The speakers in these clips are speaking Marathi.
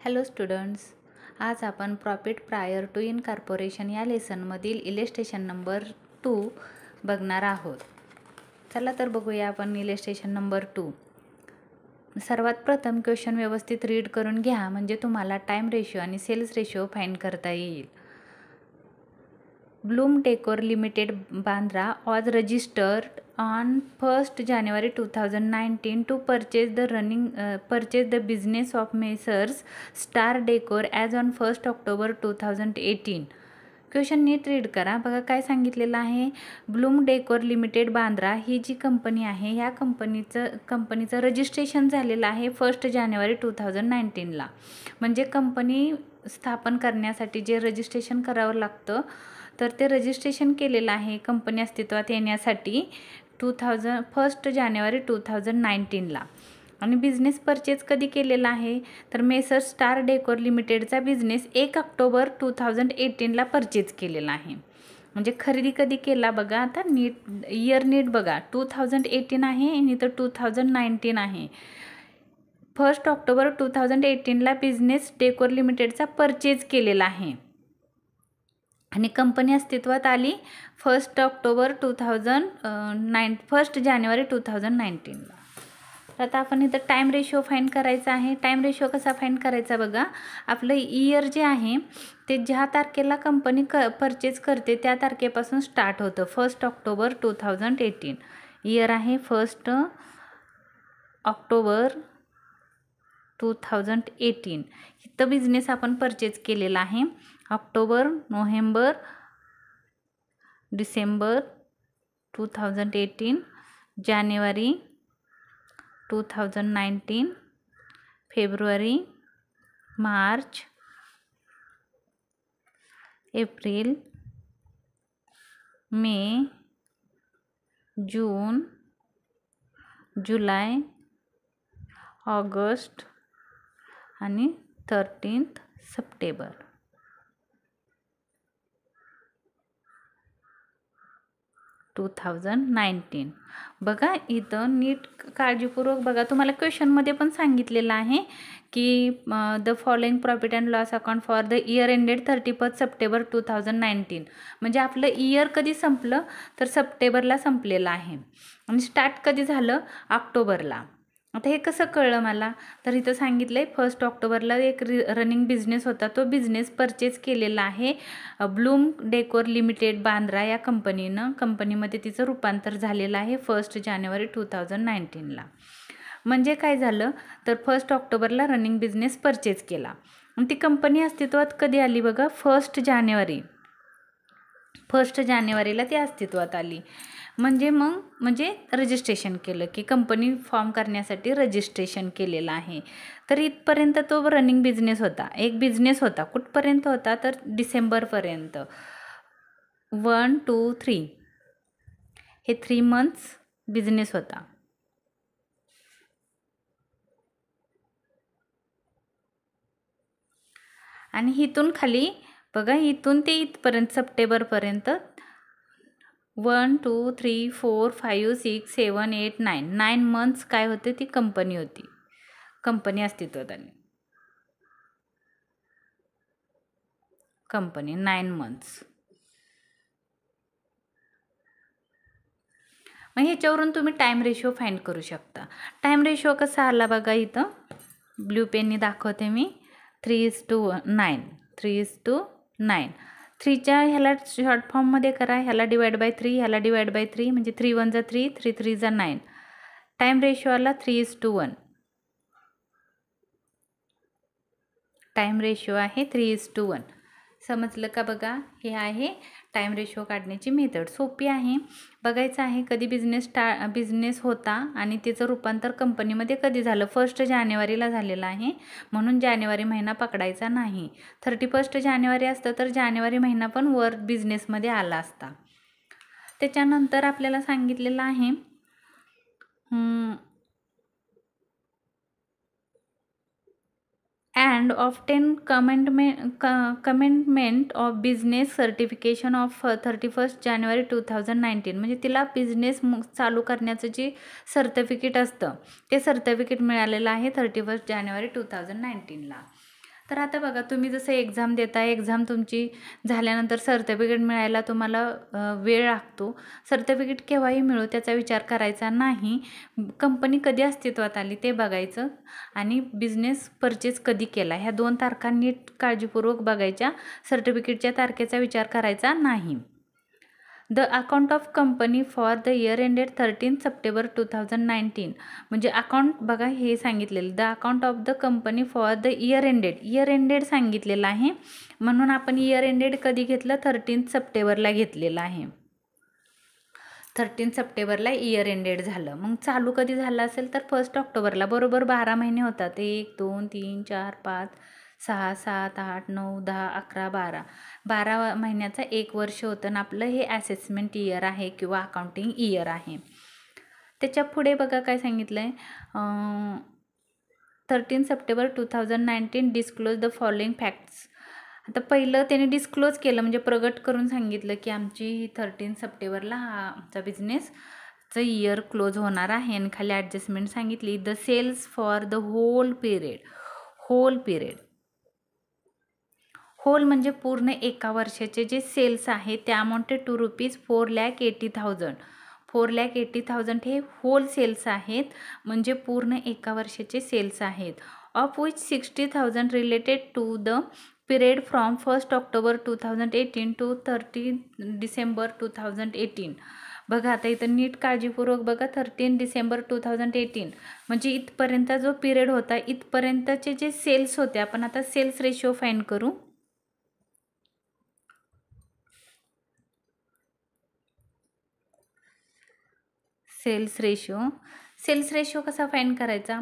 हॅलो स्टुडंट्स, आज आपण प्रॉफिट प्रायर टू इनकॉर्पोरेशन या लेसनमधील इलिस्ट्रेशन नंबर 2 बघणार आहोत. चला तर बघूया आपण इलिस्ट्रेशन नंबर 2. सर्वात प्रथम क्वेश्चन व्यवस्थित रीड करून घ्या, म्हणजे तुम्हाला टाइम रेशो आणि सेल्स रेशो फाइंड करता येईल. Bloom decor limited Bandra was registered on 1st January 2019 to purchase the business of Messrs. Star Decor as on 1st October 2018. Question neat read करा. बघा काय सांगितलेलं आहे. ब्लूम डेकोर लिमिटेड बांद्रा ही जी कंपनी आहे, ह्या कंपनीचं रजिस्ट्रेशन झालेलं आहे 1 जानेवारी 2019ला. म्हणजे कंपनी स्थापन करण्यासाठी जे रजिस्ट्रेशन करावं लागतं, तर ते रजिस्ट्रेशन केलेलं आहे कंपनी अस्तित्वात येण्यासाठी 1 जानेवारी 2019ला. आणि बिझनेस परचेज कधी केलेला आहे, तर मेसर्स स्टार डेकोर लिमिटेडचा बिझनेस 1 ऑक्टोबर 2018ला परचेज केलेला आहे. म्हणजे खरेदी कधी केला बघा. आता नीट इयर नीट बघा. 2018 आहे आणि तर 2019 आहे. 1 ऑक्टोबर 2018ला बिझनेस डेकोर लिमिटेडचा परचेज केलेला आहे आणि कंपनी अस्तित्वात आली 1 जानेवारी 2019ला. तर आता आपण इथं टाइम रेशो फाइंड करायचा आहे. टाइम रेशो कसा फाइंड करायचा बघा. आपलं इयर जे आहे ते ज्या तारखेला कंपनी परचेज करते त्या तारखेपासून स्टार्ट होतं. 1 ऑक्टोबर 2018 इयर आहे. 1 ऑक्टोबर 2018 इथं बिझनेस आपण परचेज केलेला आहे. ऑक्टोबर, नोव्हेंबर, डिसेंबर 2018, जानेवारी 2019, फेब्रुवारी, मार्च, एप्रिल, मे, जून, जुलै, ऑगस्ट आणि 13 सप्टेंबर. बघा इथं नीट काळजीपूर्वक बघा. तुम्हाला क्वेश्चनमध्ये पण सांगितलेलं आहे की the following profit and loss account for the year ended 31 September 2019. म्हणजे आपलं इयर कधी संपलं, तर सप्टेंबरला संपलेलं आहे आणि स्टार्ट कधी झालं, ऑक्टोबरला. आता हे कसं कळलं मला, तर इथं सांगितलं आहे 1 ऑक्टोबरला एक रनिंग बिझनेस होता, तो बिझनेस परचेज केलेला आहे ब्लूम डेकोर लिमिटेड बांद्रा या कंपनीमध्ये तिचं रूपांतर झालेलं आहे 1 जानेवारी 2019ला. म्हणजे काय झालं, तर 1 ऑक्टोबरला रनिंग बिझनेस परचेज केला आणि ती कंपनी अस्तित्वात कधी आली बघा, 1 जानेवारीला ती अस्तित्वात आली. म्हणजे रजिस्ट्रेशन केलं की कंपनी फॉर्म करण्यासाठी रजिस्ट्रेशन केलेलं आहे. तर इथपर्यंत तो रनिंग बिझनेस होता. एक बिझनेस होता. कुठपर्यंत होता, तर डिसेंबरपर्यंत. 1, 2, 3 हे 3 मंथ्स बिझनेस होता. आणि इथून खाली बघा, इथून ते इथपर्यंत सप्टेंबरपर्यंत 1, 2, 3, 4, 5, 6, 7, 8, 9 मंथ्स काय होते, ती कंपनी होती. कंपनी अस्तित्वात आली. Company 9 months. मग ह्याच्यावरून तुम्ही टाइम रेशो फाइंड करू शकता. टाइम रेशो कसा आला बघा. इथं ब्ल्यू पेननी दाखवते मी. 3:9. 3:9. 3च्या ह्याला शॉर्ट फॉर्ममध्ये करा. ह्याला डिवाइड बाय 3, ह्याला डिवाइड बाय 3, म्हणजे 3 1 3, 3 3 9. टाइम रेशो आला 3:1. टाइम रेशो आहे 3:1. समजलं का बघा. हे आहे टाइम रेशो काढण्याची मेथड. सोपी आहे. बघायचं आहे कधी बिझनेस होता आणि त्याचं रूपांतर कंपनीमध्ये कधी झालं. 1 जानेवारीला झालेलं आहे, म्हणून जानेवारी महिना पकडायचा नाही. 31 जानेवारी असतं तर जानेवारी महिना पण वर बिझनेसमध्ये आला असता. त्याच्यानंतर आपल्याला सांगितलेलं आहे and obtain commencement of business certification of 31 जानेवारी 2019. म्हणजे तिला बिझनेस चालू करण्याचं जे सर्टिफिकेट असतं ते सर्टिफिकेट मिळालेलं आहे 31 जानेवारी 2019ला. तर आता बघा, तुम्ही जसं एक्झाम देताय, एक्झाम तुमची झाल्यानंतर सर्टिफिकेट मिळायला तुम्हाला वेळ लागतो. सर्टिफिकेट केव्हाही मिळो त्याचा विचार करायचा नाही. कंपनी कधी अस्तित्वात आली ते बघायचं आणि बिझनेस परचेस कधी केला, ह्या 2 तारखा नीट काळजीपूर्वक बघायच्या. सर्टिफिकेटच्या तारखेचा विचार करायचा नाही. The account of company for the year ended 13 September 2019. म्हणजे अकाउंट बघा हे सांगितलेलं, the account of the company for the year ended सांगितलेलं आहे, म्हणून आपण इयर एंडेड कधी घेतलं, 13 सप्टेंबरला घेतलेलं आहे. 13 सप्टेंबरला इयर एंडेड झालं. मग चालू कधी झालं असेल तर 1 ऑक्टोबरला. बरोबर 12 महिने होतात. 1 2 3 4 5 6 7 8 9 10 11 12 महिन्याचा 1 वर्ष होतं आणि आपलं हे असेसमेंट इयर आहे किंवा अकाउंटिंग इयर आहे. त्याच्या पुढे बघा काय सांगितलं आहे, 13 September 2019 disclose the following facts. आता पहिलं त्याने डिस्क्लोज केलं म्हणजे प्रगट करून सांगितलं की आमची 13 सप्टेंबरला हा आमचा बिझनेसचं इयर क्लोज होणार आहे. आणि खाली ॲडजस्टमेंट सांगितली, the sales for the whole period. Whole म्हणजे पूर्ण एका वर्षाचे जे सेल्स आहे ते अमाऊंटेड टू ₹4,80,000. 4,80,000 हे होल सेल्स आहेत, म्हणजे पूर्ण एका वर्षाचे सेल्स आहेत. Of which 60,000 related to the period from 1 October 2018 to 30 December 2018. बघा आता इथं नीट काळजीपूर्वक बघा, 13 डिसेंबर 2018 म्हणजे इथपर्यंत जो पिरियड होता, इथपर्यंतचे जे सेल्स होते, आपण आता सेल्स रेशो फाइंड करू. सेल्स रेशो कसा फाइंड करायचा,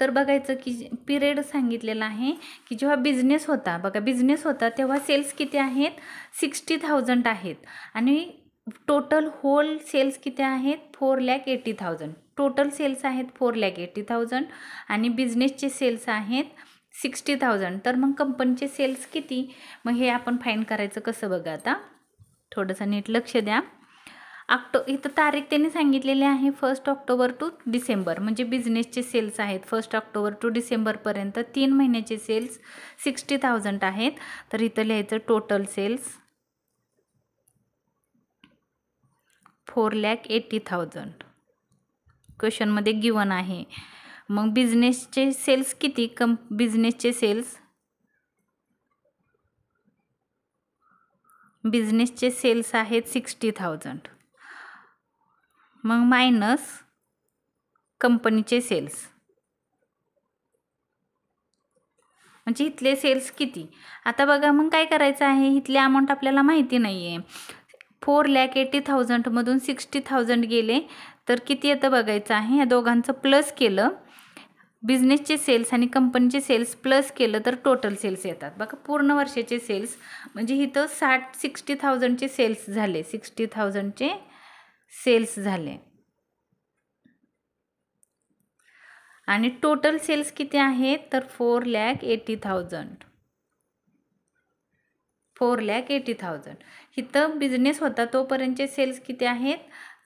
तर बघायचं की पिरियड सांगितलेला आहे की जेव्हा बिझनेस होता, बघा बिझनेस होता तेव्हा सेल्स किती आहेत, 60,000 आहेत आणि टोटल होल सेल्स किती आहेत, 4,80,000. टोटल सेल्स आहेत 4,80,000 आणि बिझनेसचे सेल्स आहेत 60,000. तर मग कंपनीचे सेल्स किती, मग हे आपण फाइंड करायचं कसं बघा. आता थोडंसं नीट लक्ष द्या. इथं तारीख त्यांनी सांगितलेली आहे 1 ऑक्टोबर टू डिसेंबर, म्हणजे बिझनेसचे सेल्स आहेत 1 ऑक्टोबर टू डिसेंबरपर्यंत 3 महिन्याचे सेल्स 60,000 आहेत. तर इथं लिहायचं टोटल सेल्स 4,80,000. क्वेश्चनमध्ये गिवन आहे. मग बिझनेसचे सेल्स किती, बिझनेसचे सेल्स आहेत 60,000. मग मायनस कंपनीचे सेल्स, म्हणजे इथले सेल्स किती. आता बघा मग काय करायचं आहे, इथले अमाऊंट आपल्याला माहिती नाही आहे. 4,80,000 मधून 60,000 गेले तर किती येतं बघायचं आहे. या दोघांचं प्लस केलं, बिझनेसचे सेल्स आणि कंपनीचे सेल्स प्लस केलं तर टोटल सेल्स येतात. बघा पूर्ण वर्षाचे सेल्स म्हणजे इथं 60,000चे सेल्स झाले, 60,000चे सेल्स झाले आणि टोटल सेल्स किती आहेत तर 4,80,000. इथं बिझनेस होता तोपर्यंतचे सेल्स किती आहेत,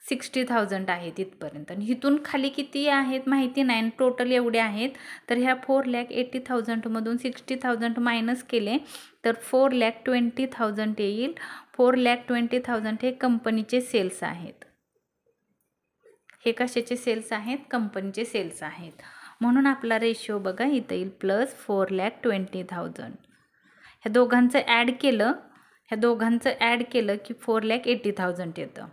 60,000 आहेत इथपर्यंत. आणि इथून खाली किती आहेत माहिती नाही आणि टोटल एवढे आहेत. तर ह्या 4,80,000 मधून 60,000 मायनस केले तर 4,20,000 येईल. 4,20,000 हे कंपनीचे सेल्स आहेत. हे कशाचे सेल्स आहेत, कंपनीचे सेल्स आहेत. म्हणून आपला रेशो बघा इथं येईल प्लस 4,20,000. ह्या दोघांचं ॲड केलं की 4,80,000 येतं.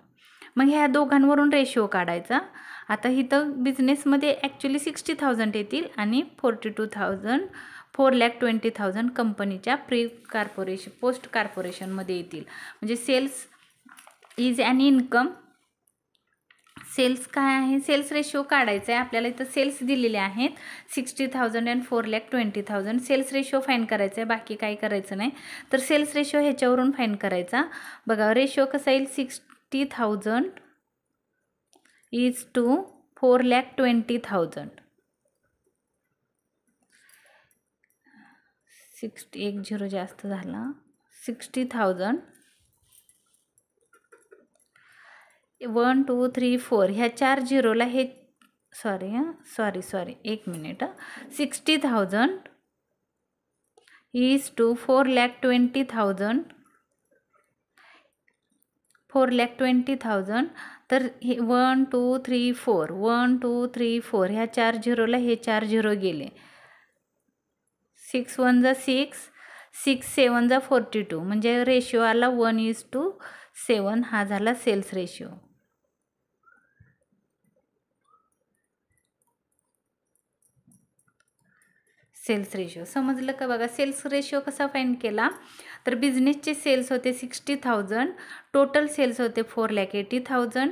मग ह्या दोघांवरून रेशो काढायचा. आता इथं बिझनेसमध्ये ॲक्च्युली 60,000 येतील आणि 4,20,000 कंपनीच्या पोस्ट कॉर्पोरेशनमध्ये येतील. म्हणजे sales is an income. Sales काय आहे, सेल्स रेशो काढायचा आहे आपल्याला. इथं सेल्स दिलेले आहेत 60,000 अँड 4,20,000. सेल्स रेशो फाइंड करायचा आहे, बाकी काही करायचं नाही. तर सेल्स रेशो ह्याच्यावरून फाइंड करायचा. बघा रेशो कसा येईल, 60,000 इज टू 4,20,000. एक झिरो जास्त झाला. 60,000 1 2 3 4 ह्या 4 झिरोला हे सॉरी एक मिनिट. 60,000 is to 4,20,000. 4,20,000. तर हे 1 2 3 4 1 2 3 4 ह्या 4 झिरोला हे 4 झिरो गेले. 6 1 जा 6, 6 7 जा 42, म्हणजे रेशो आला 1:7. हा झाला सेल्स रेशो. सेल्स रेशो समजलं का? बघा सेल्स रेशो कसा फाइंड केला, तर बिझनेसचे सेल्स होते 60,000, टोटल सेल्स होते 4,80,000.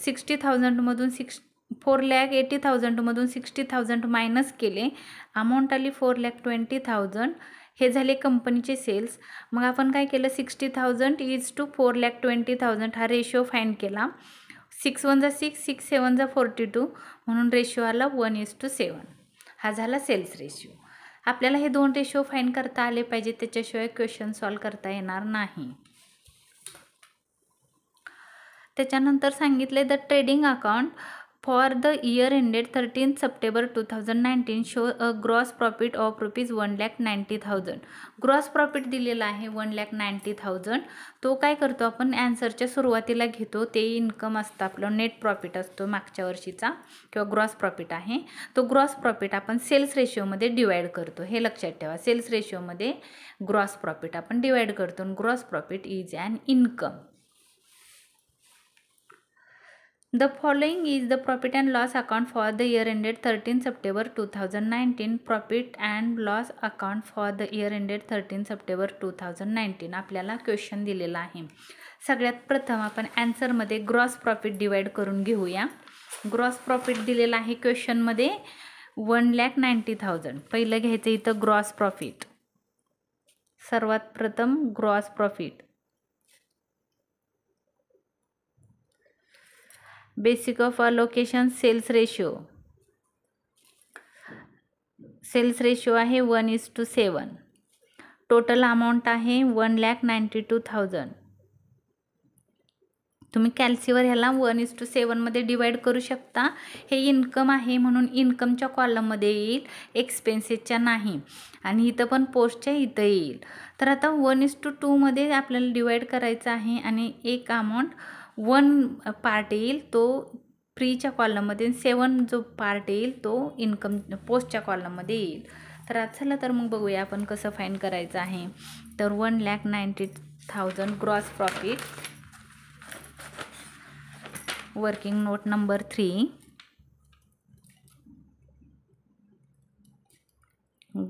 60,000मधून 4,80,000मधून 60,000 मायनस केले, अमाऊंट आली 4,20,000. हे झाले कंपनीचे सेल्स. मग आपण काय केलं, 60,000 इज टू 4,20,000 हा रेशो फाइंड केला. 6 1 जा 6, 6 7 जा 42, म्हणून रेशो आला 1:7. हा झाला सेल्स रेशो. आपल्याला हे दोन रेशो फाइंड करता आले पाहिजे, त्याच्याशिवाय क्वेश्चन सॉल्व करता येणार नाही. त्याच्यानंतर सांगितले the trading account for the year ended 13 September 2019 show a gross profit of ₹1,90,000. Gross profit दिलेला आहे 1,90,000. तो काय करतो आपण ॲन्सरच्या सुरुवातीला घेतो, ते इन्कम असतं आपलं, नेट प्रॉफिट असतो मागच्या वर्षीचा किंवा ग्रॉस प्रॉफिट आहे. तो ग्रॉस प्रॉफिट आपण सेल्स रेशोमध्ये डिवाइड करतो, हे लक्षात ठेवा. सेल्स रेशोमध्ये ग्रॉस प्रॉफिट आपण डिवाइड करतो. Gross profit is an income. The following is the profit and loss account for the year ended 13 September 2019. Profit and loss account for the year ended 13 September 2019. आपल्याला क्वेश्चन दिलेला आहे. सगळ्यात प्रथम आपण ॲन्सरमध्ये ग्रॉस प्रॉफिट डिवाइड करून घेऊया. ग्रॉस प्रॉफिट दिलेला आहे क्वेश्चनमध्ये 1,90,000. पहिलं घ्यायचं इथं ग्रॉस प्रॉफिट. सर्वात प्रथम gross profit. Basic of allocation sales ratio. Sales ratio आहे 1:7. टोटल अमाऊंट आहे 1,92,000. तुम्ही कॅल्सीवर ह्याला 1:7मध्ये डिवाइड करू शकता. हे इन्कम आहे म्हणून इन्कमच्या कॉलममध्ये येईल, एक्सपेन्सेसच्या नाही. आणि इथं पण पोस्टच्या इथं येईल. तर आता 1:2मध्ये आपल्याला डिवाइड करायचं आहे आणि एक अमाऊंट 1 पार्ट येईल तो फ्रीच्या कॉलममध्ये, 7 जो पार्ट येईल तो इन्कम पोस्टच्या कॉलममध्ये येईल. तर चला तर मग बघूया आपण कसं फाइंड करायचं आहे. तर 1,90,000 gross profit. Working note number 3.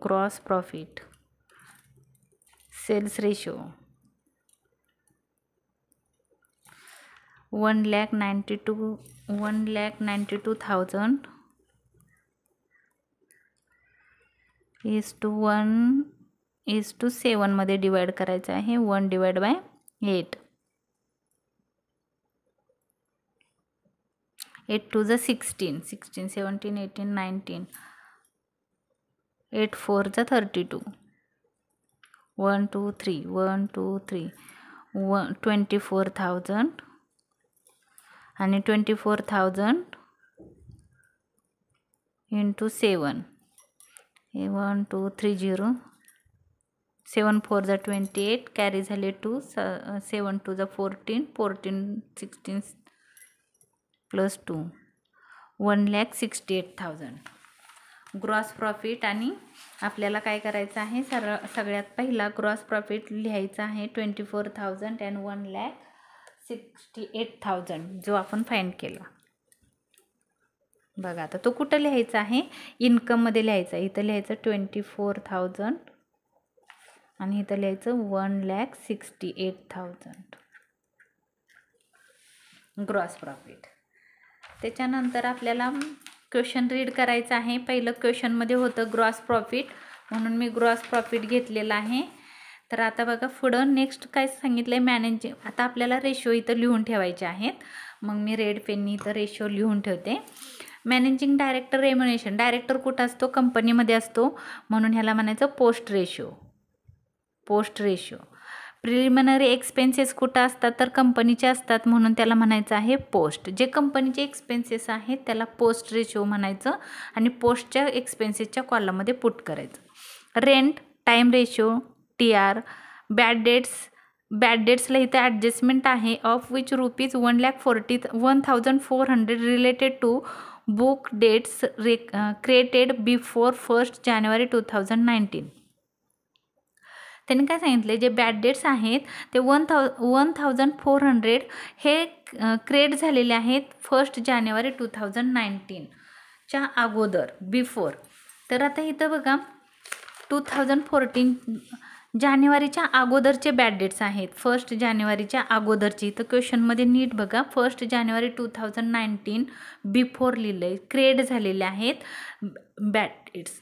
Gross profit sales ratio 1,92,000 1:7 मध्ये डिवाइड करायचं आहे. 1/8. 8 2 जा 16, 16 17 18 19, 8 4 जा 32, 1 2 3 1 2 3 24,000 आणि 24,000 इंटू 7. हे 1 2 3 0, 7 4 जा 28, कॅरी झाले 2, 7 2 जा 14, 14 16 प्लस 2, 1,68,000 ग्रॉस प्रॉफिट. आणि आपल्याला काय करायचं आहे, सगळ्यात पहिला ग्रॉस प्रॉफिट लिहायचा आहे 24,000 अँड 1,68,000 जो आपण फाइंड केला. बघा आता तो कुठं लिहायचा आहे, इन्कममध्ये लिहायचा. इथं लिहायचं 24,000 आणि इथं लिहायचं 1,68,000 ग्रॉस प्रॉफिट. त्याच्यानंतर आपल्याला क्वेश्चन रीड करायचं आहे. पहिलं क्वेश्चनमध्ये होतं ग्रॉस प्रॉफिट, म्हणून मी ग्रॉस प्रॉफिट घेतलेला आहे. तर आता बघा पुढं नेक्स्ट काय सांगितलं आहे, मॅनेजिंग. आता आपल्याला रेशो इथं लिहून ठेवायचे आहेत. मग मी रेड पेननी इथं रेशो लिहून ठेवते. Managing director रेम्युनेशन. डायरेक्टर कुठं असतो, कंपनीमध्ये असतो, म्हणून ह्याला म्हणायचं post ratio. Post ratio. Preliminary expenses कुठं असतात, तर कंपनीचे असतात, म्हणून त्याला म्हणायचं आहे पोस्ट. जे कंपनीचे एक्सपेन्सेस आहेत त्याला पोस्ट रेशो म्हणायचं आणि पोस्टच्या एक्सपेन्सेसच्या कॉलममध्ये पुट करायचं. Rent time ratio TR. Bad डेट्सला इथं ॲडजस्टमेंट आहे of which ₹1,400 related to book debts created before 1 जानेवारी 2019. त्यांनी काय सांगितले, जे बॅड डेट्स आहेत ते 1,400 हे क्रिएट झालेले आहेत 1 जानेवारी 2019च्या अगोदर, बिफोर. तर आता इथं बघा 2014 जानेवारीच्या अगोदरचे बॅड डेट्स आहेत, 1 जानेवारीच्या अगोदरची. इथं क्वेश्चनमध्ये नीट बघा, 1 जानेवारी 2019 बिफोर लिहिलं आहे, क्रिएट झालेले आहेत बॅड डेट्स.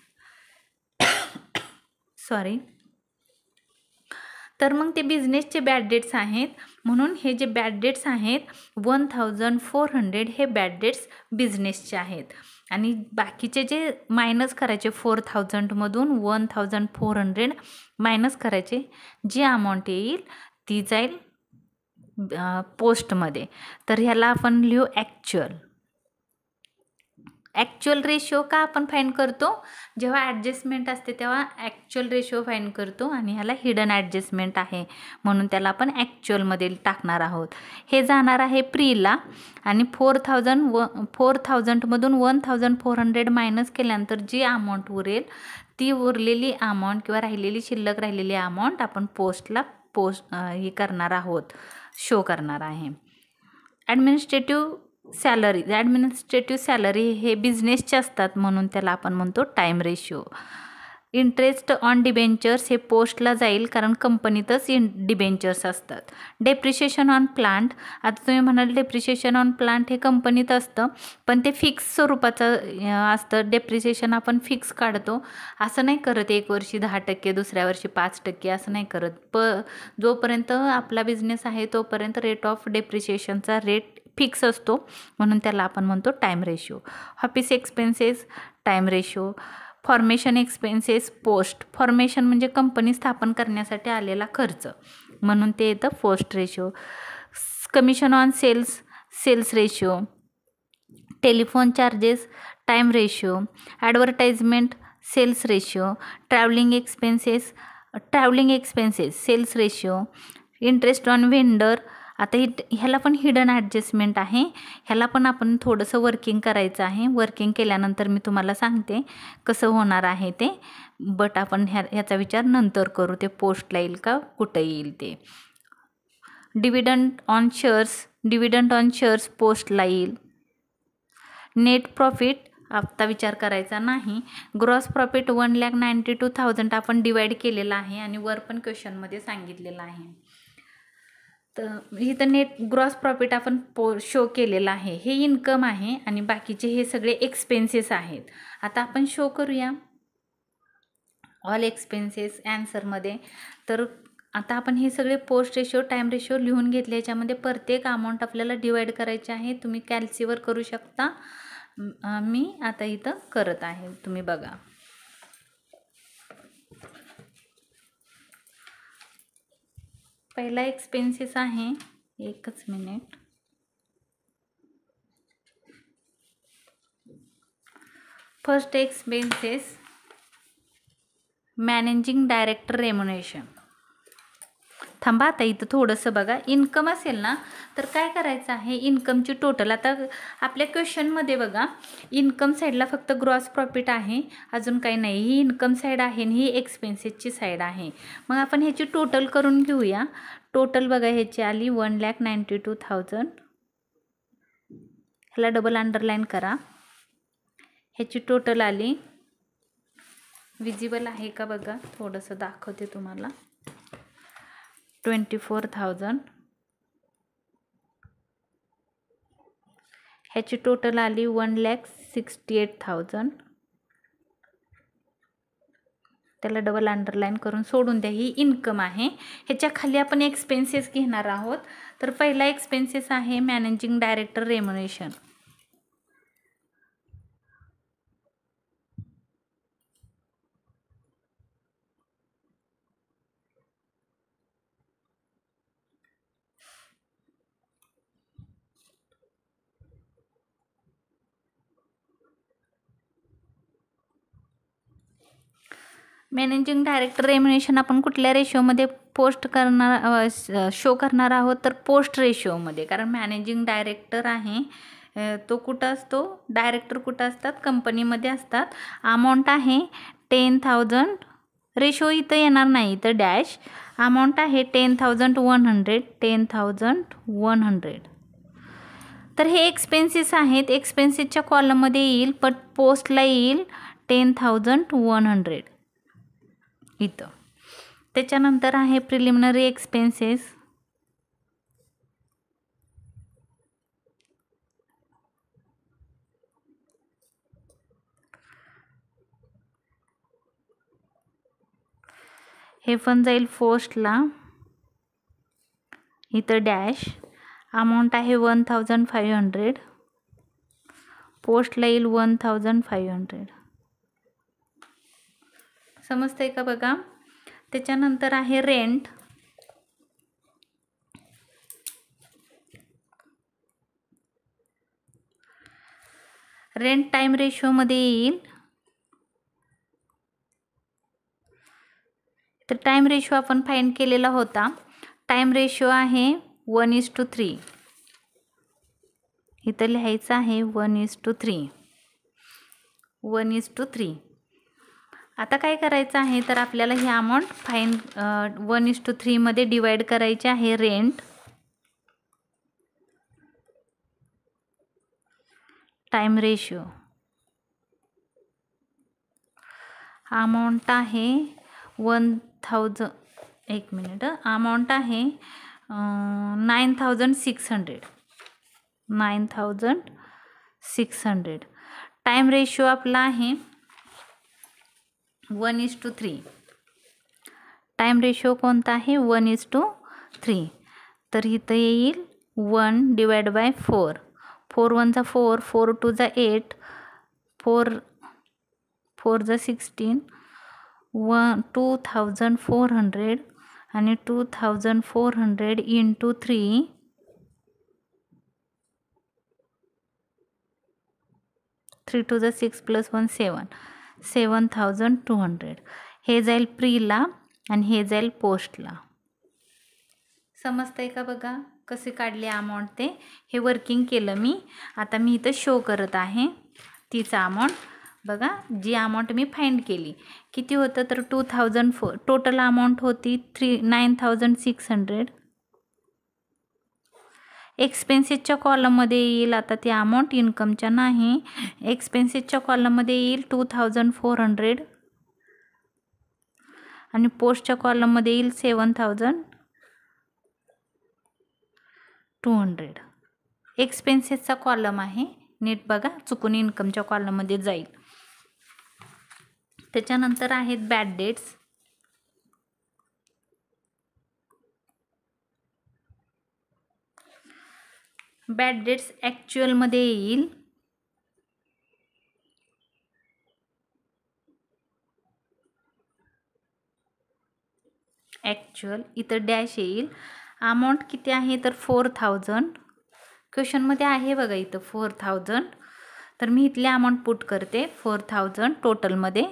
सॉरी. तर मग ते बिझनेसचे बॅड डेट्स आहेत, म्हणून हे जे बॅड डेट्स आहेत 1,400 हे बॅड डेट्स बिझनेसचे आहेत. आणि बाकीचे जे मायनस करायचे 4,000मधून 1,400 मायनस करायचे, जी अमाऊंट येईल ती जाईल पोस्टमध्ये. तर ह्याला आपण लिहू ॲक्च्युअल रेशो. का आपण फाईंड करतो, जेव्हा ॲडजस्टमेंट असते तेव्हा ॲक्च्युअल रेशो फाईंड करतो, आणि ह्याला हिडन ॲडजस्टमेंट आहे म्हणून त्याला आपण ॲक्च्युअलमध्ये टाकणार आहोत. हे जाणार आहे प्रीला, आणि 4,000मधून 1,400 मायनस केल्यानंतर जी अमाऊंट उरेल ती उरलेली अमाऊंट किंवा शिल्लक राहिलेली अमाऊंट आपण पोस्टला हे करणार आहोत, शो करणार आहे. ॲडमिनिस्ट्रेटिव्ह सॅलरी हे बिझनेसचे असतात म्हणून त्याला आपण म्हणतो time ratio. Interest on debentures हे पोस्टला जाईल कारण कंपनीतच डिबेंचर्स असतात. डेप्रिशिएशन ऑन प्लांट, आता तुम्ही म्हणाल डेप्रिशिएशन ऑन प्लांट हे कंपनीत असतं, पण ते फिक्स स्वरूपाचं असतं. डेप्रिशिएशन आपण फिक्स काढतो, असं नाही करत 1 वर्षी 10%, दुसऱ्या वर्षी 5% असं नाही करत. जोपर्यंत आपला बिझनेस आहे तोपर्यंत रेट ऑफ डेप्रिशिएशनचा रेट फिक्स असतो, म्हणून त्याला आपण म्हणतो time ratio. Office expenses time ratio. Formation expenses post. Formation म्हणजे कंपनी स्थापन करण्यासाठी आलेला खर्च, म्हणून ते येतं post ratio. Commission on sales ratio. Telephone charges time ratio. Advertisement sales ratio. Travelling expenses sales ratio. Interest on vendor, आता ह्याला पण हिडन ॲडजस्टमेंट आहे, ह्याला पण आपण थोडंसं वर्किंग करायचं आहे. वर्किंग केल्यानंतर मी तुम्हाला सांगते कसं होणार आहे ते, बट आपण ह्याचा विचार नंतर करू, ते पोस्टला येईल का कुठं येईल ते. डिव्हिडंड ऑन शेअर्स पोस्टला येईल. नेट प्रॉफिट आत्ता विचार करायचा नाही. ग्रॉस प्रॉफिट 1,92,000 आपण डिवाईड केलेला आहे आणि वर पण क्वेश्चनमध्ये सांगितलेलं आहे. तर इथं नेट ग्रॉस प्रॉफिट आपण शो केलेला आहे, हे इन्कम आहे, आणि बाकीचे हे सगळे एक्सपेन्सेस आहेत. आता आपण शो करूया ऑल एक्सपेन्सेस ॲन्सरमध्ये. तर आता आपण हे सगळे पोस्ट रेशो टाईम रेशो लिहून घेतले, याच्यामध्ये प्रत्येक अमाऊंट आपल्याला डिवाईड करायची आहे. तुम्ही कॅल्सीवर करू शकता, मी आता इथं करत आहे, तुम्ही बघा. पहिला एक्सपेन्सेस आहे, एकच minute. First expenses managing director remuneration. थांबा, आता इथं थोडंसं बघा. इन्कम असेल ना तर काय करायचं आहे, इन्कमची टोटल. आता आपल्या क्वेश्चनमध्ये बघा इन्कम साईडला फक्त ग्रॉस प्रॉफिट आहे, अजून काही नाही. ही इन्कम साईड आहे आणि ही एक्सपेन्सेसची साईड आहे. मग आपण ह्याची टोटल करून घेऊया. टोटल बघा ह्याची आली 1,92,000. ह्याला डबल अंडरलाईन करा. ह्याची टोटल आली, विजिबल आहे का बघा, थोडंसं दाखवते तुम्हाला. 24,000. ह्याची टोटल आली 1,68,000. त्याला डबल अंडरलाईन करून सोडून द्या. ही इन्कम आहे. ह्याच्या खाली आपण एक्सपेन्सेस घेणार आहोत. तर पहिला एक्सपेन्सेस आहे managing director remuneration. Managing director remuneration आपण कुठल्या रेशोमध्ये शो करणार आहोत, तर पोस्ट रेशोमध्ये. कारण मॅनेजिंग डायरेक्टर आहे तो कुठं असतो, डायरेक्टर कुठं असतात, कंपनीमध्ये असतात. अमाऊंट आहे 10,000, रेशो इथं येणार नाही तर डॅश. अमाऊंट आहे 10,100, 10,100. तर हे एक्सपेन्सेस आहेत, एक्सपेन्सेसच्या कॉलममध्ये येईल, पण पोस्टला येईल 10,100 इथं. त्याच्यानंतर आहे प्रिलिमिनरी एक्सपेन्सेस. हे पण जाईल पोस्टला, इथं डॅश. अमाऊंट आहे 1,500, पोस्टला येईल 1,500. समजतंय का बघा. त्याच्यानंतर आहे रेंट. रेंट टाईम रेशोमध्ये येईल. तर टाईम रेशो आपण फाइंड केलेला होता. टाईम रेशो आहे 1:3. इथं लिहायचं आहे 1:3, 1:3. आता काय करायचं आहे, तर आपल्याला ही अमाऊंट 1:3 मध्ये डिवाइड करायची आहे. रेंट टाईम रेशो अमाऊंट आहे 1,000, एक मिनिट, अमाऊंट आहे 9,600, 9,600. टाईम रेशो आपला आहे 1:3. टाईम रेशो कोणता आहे, 1:3. तर इथं येईल 1 डिवाइड बाय 4. 4 1 जा 4, 4 2 जा 8, 4 4 जा 16, 2,400 आणि 2,400 इंटू 3, 3 2 जा 6 प्लस 1 7, 7,200. हे जाईल प्रीला आणि हे जाईल पोस्टला. समजतंय का बघा कसे काढले अमाऊंट ते. हे वर्किंग केलं मी. आता मी इथं शो करत आहे तिचा अमाऊंट. बघा जी अमाऊंट मी फाइंड केली किती होतं, तर 2,004. टोटल अमाऊंट होती 9,600. एक्सपेन्सेसच्या कॉलममध्ये येईल आता ती अमाऊंट, इन्कमच्या नाही. एक्सपेन्सेसच्या कॉलममध्ये येईल 2,400 आणि पोस्टच्या कॉलममध्ये येईल 7,200. एक्सपेन्सेसचा कॉलम आहे, नीट बघा, चुकून इन्कमच्या कॉलममध्ये जाईल. त्याच्यानंतर आहेत बॅड डेट्स. बॅड डेट्स ॲक्च्युअलमध्ये येईल. ॲक्च्युअल इथं डॅश येईल. अमाऊंट किती आहे, तर 4,000. क्वेश्चनमध्ये आहे बघा इथं 4,000. तर मी इथली अमाऊंट पुट करते 4,000 टोटलमध्ये.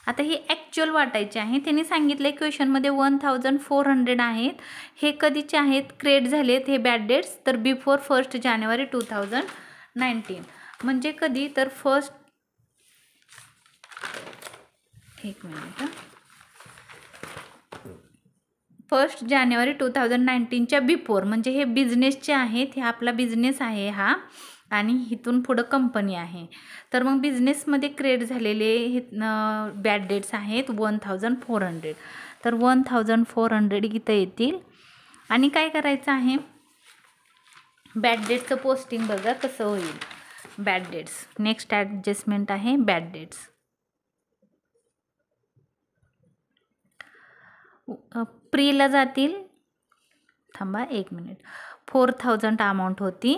आता ही ॲक्च्युअल वाटायची आहे. त्यांनी सांगितले क्वेश्चनमध्ये 1,400 आहेत. हे कधीचे आहेत, क्रिएट झालेत हे बॅड डेट्स, तर बिफोर 1 जानेवारी 2019. म्हणजे कधी, तर 1 जानेवारी 2019च्या बिफोर. म्हणजे हे बिझनेसचे आहेत, हे आपला बिझनेस आहे हा, आणि इथून पुढं कंपनी आहे. तर मग बिझनेसमध्ये क्रिएट झालेले हे बॅड डेट्स आहेत 1,400. तर 1,400 इथं येतील. आणि काय करायचं आहे, बॅड डेट्सचं पोस्टिंग बघा कसं होईल. बॅड डेट्स नेक्स्ट ॲडजस्टमेंट आहे बॅड डेट्स. प्रीला जातील, थांबा एक मिनिट, 4,000 अमाऊंट होती.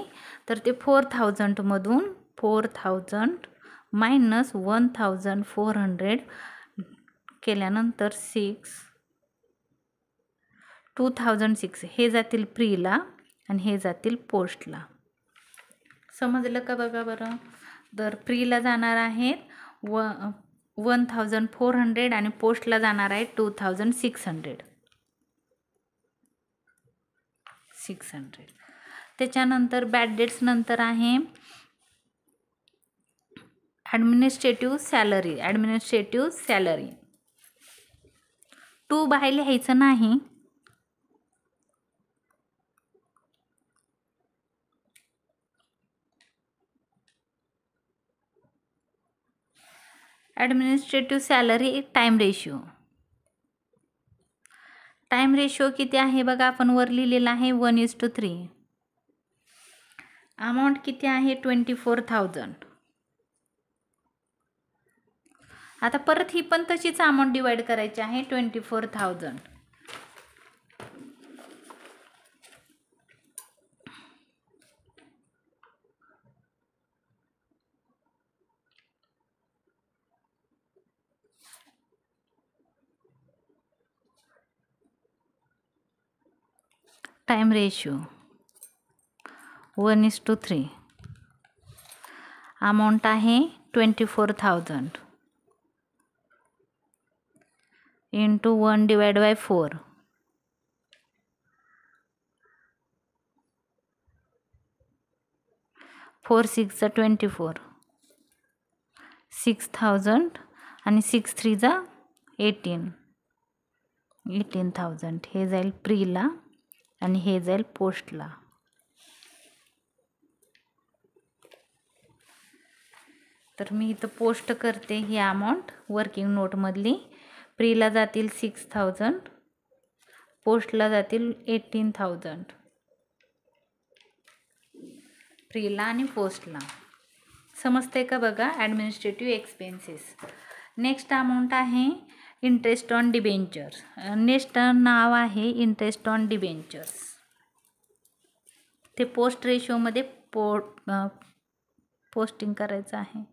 तर ते 4,000मधून 4,000 मायनस 1,400 केल्यानंतर 2,006 हे जातील प्रीला आणि हे जातील पोस्टला. समजलं का बघा बरं. तर प्रीला जाणार आहेत 1400 आणि पोस्टला जाणार आहे 2600. त्याच्यानंतर बॅड डेट्स नंतर आहे ॲडमिनिस्ट्रेटिव्ह सॅलरी. टू बाय लिहायचं नाही. ॲडमिनिस्ट्रेटिव्ह सॅलरी टाईम रेशो किती आहे बघा, आपण वर लिहिलेला आहे 1:3. अमाऊंट किती आहे 24,000. आता परत ही पण तशीच अमाऊंट डिवाइड करायची आहे 24,000. Time ratio 1:3. अमाऊंट आहे 24,000 इंटू 1/4. 4 6 24. 6,000 आणि 6 3 18,000. हे जाईल प्रीला आणि हे जाईल पोस्टला. तर मी इथं पोस्ट करते ही अमाऊंट वर्किंग नोटमधली. प्रीला जातील 6,000, पोस्टला जातील 18,000. प्रीला आणि पोस्टला. समजते का बघा ॲडमिनिस्ट्रेटिव्ह एक्सपेन्सेस. नेक्स्ट अमाऊंट आहे इंटरेस्ट ऑन डिबेंचर्स. नेक्स्ट नाव आहे इंटरेस्ट ऑन डिबेंचर्स. ते पोस्ट रेशोमध्ये पोस्टिंग करायचं आहे.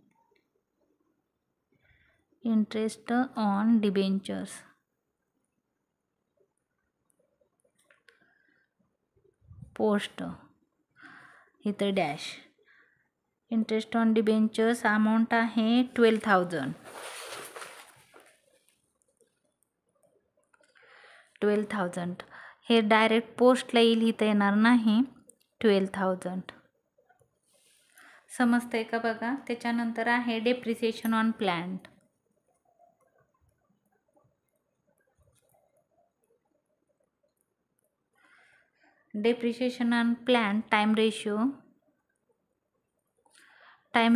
Interest on debentures. पोस्ट इथं dash. Interest on debentures amount आहे 12,000. 12,000 हे डायरेक्ट पोस्टला येईल, इथं येणार नाही. 12,000 समजतंय का बघा. त्याच्यानंतर आहे depreciation on plant. Depreciation on plant time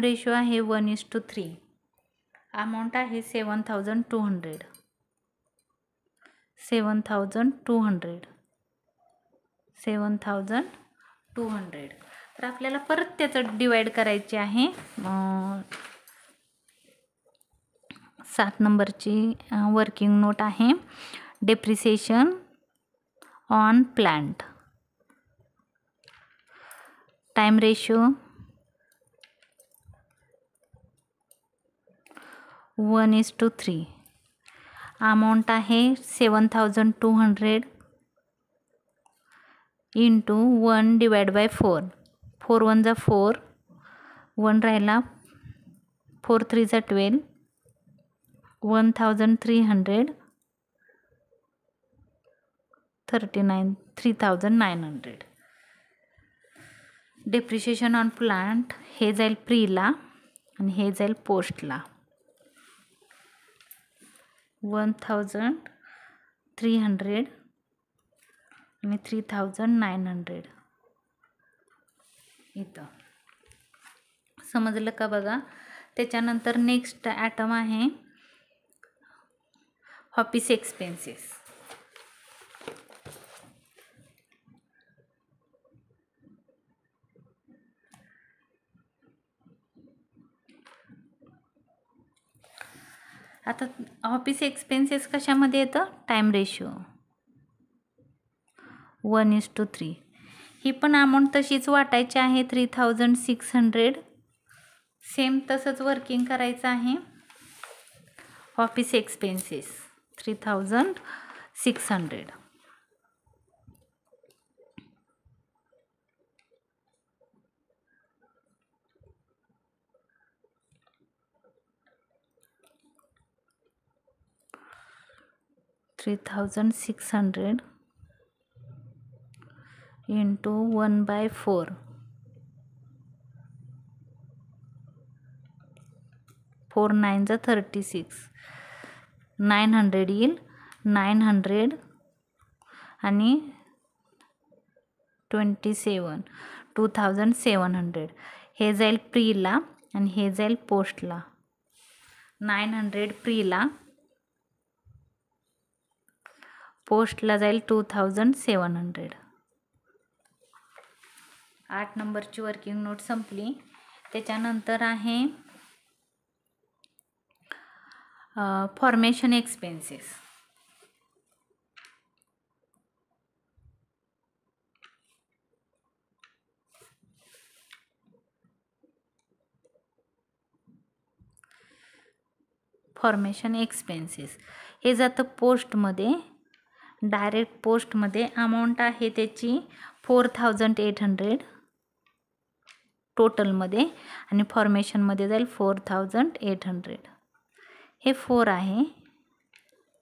ratio आहे 1:3. अमाऊंट आहे 7,200. 7,200. तर आपल्याला परत त्याचं डिवाइड करायचे आहे. 7 नंबरची वर्किंग नोट आहे depreciation on plant. Time ratio 1:3. Amount आहे 7,200 इंटू 1/4. 4 1 4. 1 राहिला. 4 3 12. 1,300. 3,900. डेप्रिसिएशन ऑन प्लांट हे जाईल प्रीला आणि हे जाईल पोस्टला. 1,300 आणि 3,900 इथं. समजलं का बघा. त्याच्यानंतर नेक्स्ट ॲटम आहे ऑफिस एक्सपेन्सेस. आता ऑफिस एक्सपेन्सेस कशामध्ये येतं, टाईम रेशो 1:3. ही पण अमाऊंट तशीच वाटायची आहे 3,600. सेम तसंच वर्किंग करायचं आहे. Office expenses 3,600. 3600 into 1/4. 4 9 36. 900 येईल. 900 आणि 27 2700. हे जाईल प्रीला आणि हे जाईल पोस्टला. 900 प्रीला, पोस्टला जाईल 2700. 8 नंबरची वर्किंग नोट संपली. त्याच्यानंतर आहे फॉर्मेशन एक्सपेन्सेस. फॉर्मेशन एक्सपेन्सेस हे जातं पोस्टमध्ये. डायरेक्ट पोस्टमध्ये अमाऊंट आहे त्याची 4800 टोटलमध्ये आणि फॉर्मेशनमध्ये जाईल 4800. हे 4 आहे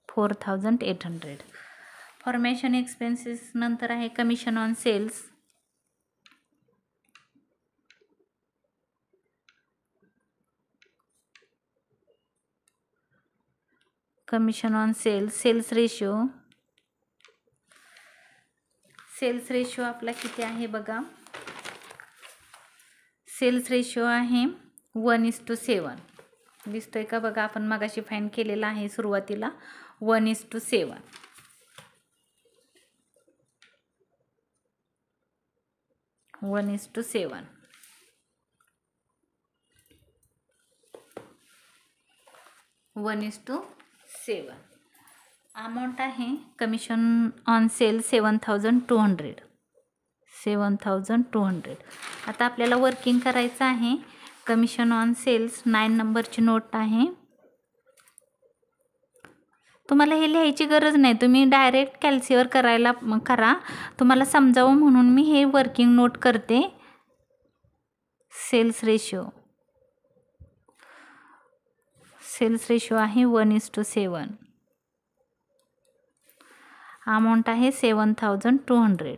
4800. फॉर्मेशन एक्सपेन्सेस नंतर आहे commission on sales. Commission on sales. Sales ratio. Sales ratio आपला किती आहे बघा. सेल्स रेशो आहे 1:7. दिसतोय का बघा. आपण मगाशी फाईन केलेला आहे सुरुवातीला 1:7. 1:7. 1:7. अमाऊंट आहे कमिशन ऑन सेल 7200. 7200. आता आपल्याला वर्किंग करायचं आहे. कमिशन ऑन सेल्स 9 नंबरची नोट आहे. तुम्हाला हे लिहायची गरज नाही, तुम्ही डायरेक्ट कॅल्सीवर करा. तुम्हाला समजावं म्हणून मी हे वर्किंग नोट करते. Sales ratio. सेल्स रेशो आहे 1:7. अमाऊंट आहे 7200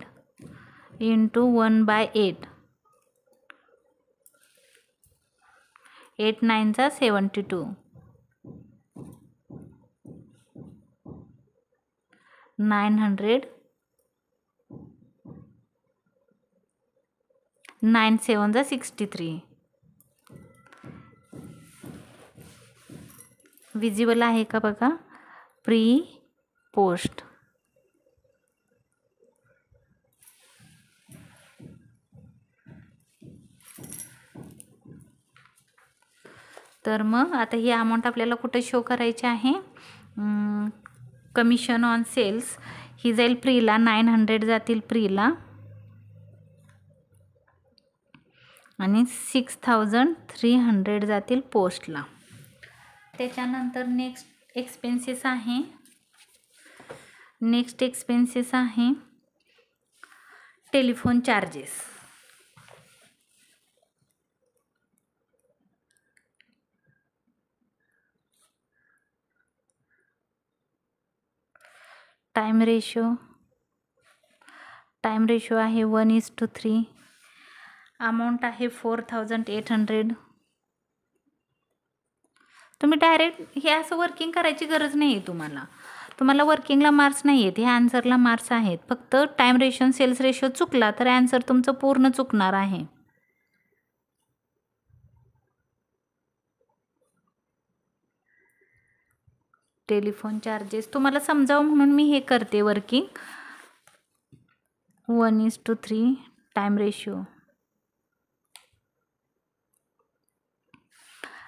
इंटू 1/8. 8 9 72. 900. 9 7 63. विजिबल आहे का बघा. Pre post. तर मग आता ही अमाऊंट आपल्याला कुठे शो करायची आहे. कमिशन ऑन सेल्स ही जाईल प्रीला. 900 जातील प्रीला आणि 6300 जातील पोस्टला. त्याच्यानंतर नेक्स्ट एक्सपेन्सेस आहे टेलिफोन चार्जेस. टाइम रेशो आहे 1:3. अमाऊंट आहे 4800. तुम्ही डायरेक्ट हे असं वर्किंग करायची गरज नाही आहे. तुम्हाला वर्किंगला मार्क्स नाही आहेत, हे आन्सरला मार्क्स आहेत. फक्त टाइम रेशो सेल्स रेशो चुकला तर आन्सर तुमचं पूर्ण चुकणार आहे. टेलिफोन चार्जेस तुम्हाला समजावं म्हणून मी हे करते वर्किंग. 1:3 time ratio.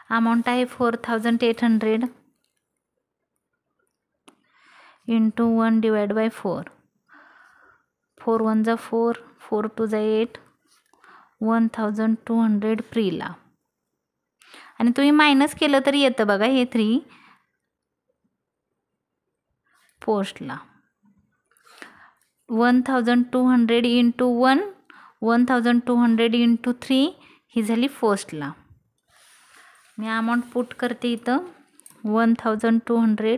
अमाऊंट आहे 4800 इंटू 1/4. 4 1 4. 4 2 8. 1200 प्रीला. आणि तुम्ही मायनस केलं तरी येतं बघा हे 3 पोस्टला. 1200 इंटू 1. 1200 इंटू 3 ही झाली पोस्टला. मी अमाऊंट पुट करते इथं 1200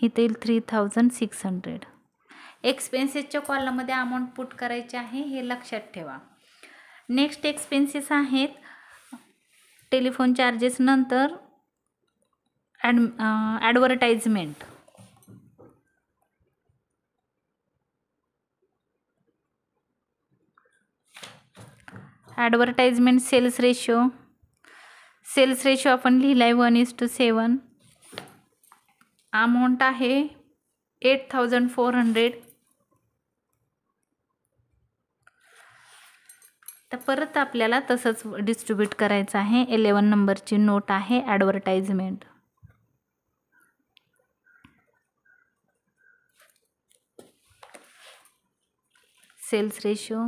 इथे येईल 3600. एक्सपेन्सेसच्या कॉलममध्ये अमाऊंट पुट करायची आहे, हे लक्षात ठेवा. नेक्स्ट एक्सपेन्सेस आहेत टेलिफोन चार्जेस नंतर ॲडव्हर्टाइजमेंट. ॲडव्हर्टाइजमेंट सेल्स रेशो आपण लिहिला आहे 1:7. अमाऊंट आहे 8400. तर परत आपल्याला तसंच डिस्ट्रीब्यूट करायचं आहे. 11 नंबरची नोट आहे advertisement. Sales ratio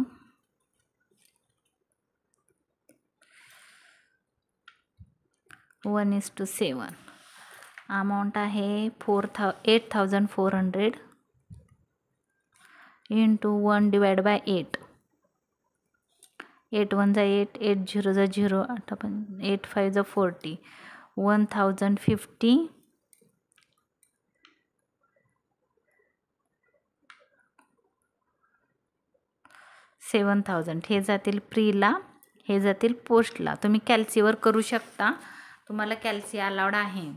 one is to 7. Amount आहे 8400 इंटू 1 डिवाइड बाय 8. 8 1 जा 8, 8 0 जा 0, 8 5 जा 40, 1050 7000. हे जातील प्रीला, हे जातील पोस्टला. तुम्ही कॅल्सीवर करू शकता, तुम्हाला कॅल्सी अलाउड आहे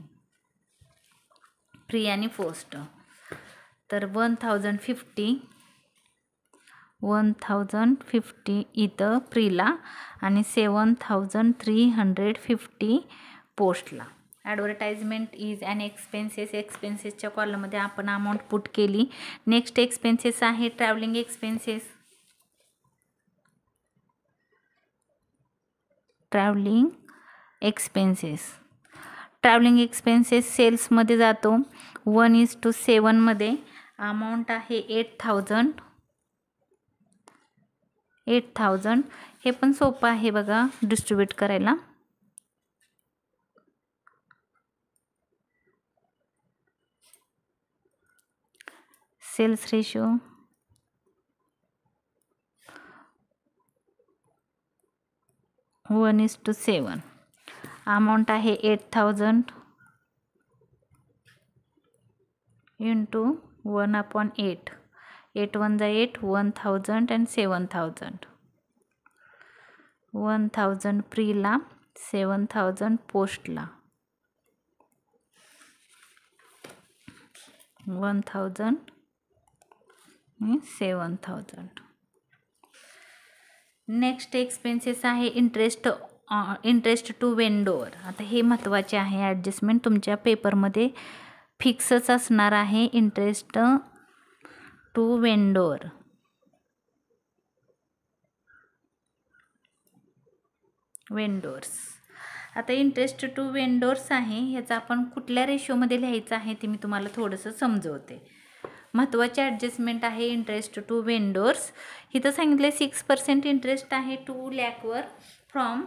प्री आणि पोस्ट. तर 1050 इथं प्रीला आणि 7350 पोस्टला. ॲडव्हर्टाइजमेंट इज अँड एक्सपेन्सेसच्या कॉलममध्ये आपण अमाऊंट पुट केली. नेक्स्ट एक्सपेन्सेस आहे ट्रॅव्हलिंग एक्सपेन्सेस. ट्रॅव्हलिंग एक्सपेन्सेस सेल्समध्ये जातो 1:7 मध्ये. अमाऊंट आहे 8000. हे पण सोपं आहे बघा डिस्ट्रीब्यूट करायला. Cells ratio 1:7. अमाऊंट आहे 8000 इंटू 1/8. 8 1 जा 8, 1000 and 7000. 1000 प्रीला, 7000 पोस्टला. 1000 आणि 7000. नेक्स्ट एक्सपेन्सेस आहे इंटरेस्ट टू वेंडोर. आता हे महत्त्वाचे आहे. ॲडजस्टमेंट तुमच्या पेपरमध्ये फिक्सच असणार आहे. Interest to vendor. वेंडोर्स. आता इंटरेस्ट टू वेंडोर्स आहे, ह्याचा आपण कुठल्या रेशोमध्ये लिहायचं आहे ते मी तुम्हाला थोडंसं समजवते. महत्त्वाचे ॲडजस्टमेंट आहे इंटरेस्ट टू वेंडोर्स. इथं सांगितलं 6% इंटरेस्ट आहे 2 लाखवर फ्रॉम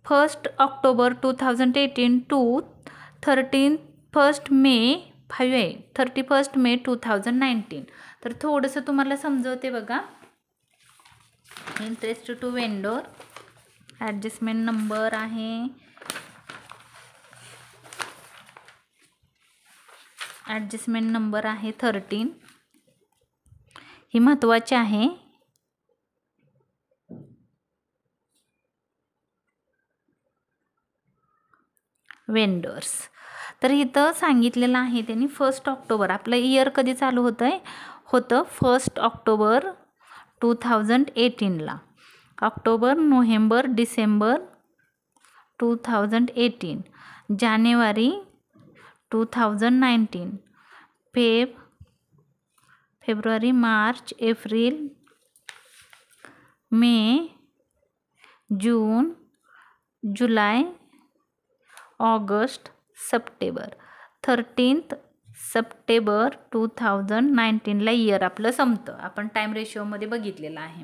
1 ऑक्टोबर 2018 टू 31 मे 2019. तर थोडंसं तुम्हाला समजवते बघा. Interest to vendor adjustment number आहे ॲडजस्टमेंट नंबर आहे 13. ही महत्त्वाची आहे. वेंडर्स. तर इथं सांगितलेलं आहे त्यांनी 1 ऑक्टोबर. आपलं इयर कधी चालू होतं 1 ऑक्टोबर 2018ला. ऑक्टोबर, नोव्हेंबर, डिसेंबर 2018, जानेवारी 2019, फेब्रुवारी, मार्च, एप्रिल, मे, जून, जुलै, ऑगस्ट, सप्टेंबर. 13 सप्टेंबर 2019ला इयर आपलं संपतं. आपण टाईम रेशिओमध्ये बघितलेलं आहे.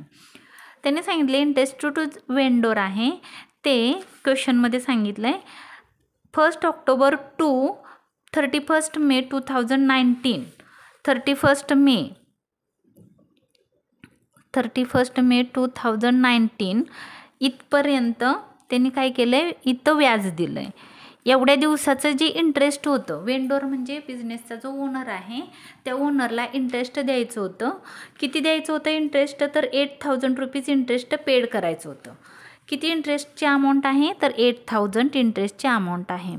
त्याने सांगितले इंटरेस्ट टू वेंडोर आहे ते क्वेश्चनमध्ये सांगितलं आहे 1 ऑक्टोबर टू 31 मे 2019. 31 मे 2019 इथपर्यंत त्यांनी काय केलं आहे, इथं व्याज दिलं आहे. एवढ्या दिवसाचं जे इंटरेस्ट होतं, वेंडोर म्हणजे बिझनेसचा जो ओनर आहे त्या ओनरला इंटरेस्ट द्यायचं होतं. किती द्यायचं होतं इंटरेस्ट? तर 8,000 रुपीज इंटरेस्ट पेड करायचं होतं. किती इंटरेस्टची अमाऊंट आहे? तर 8,000 इंटरेस्टची अमाऊंट आहे.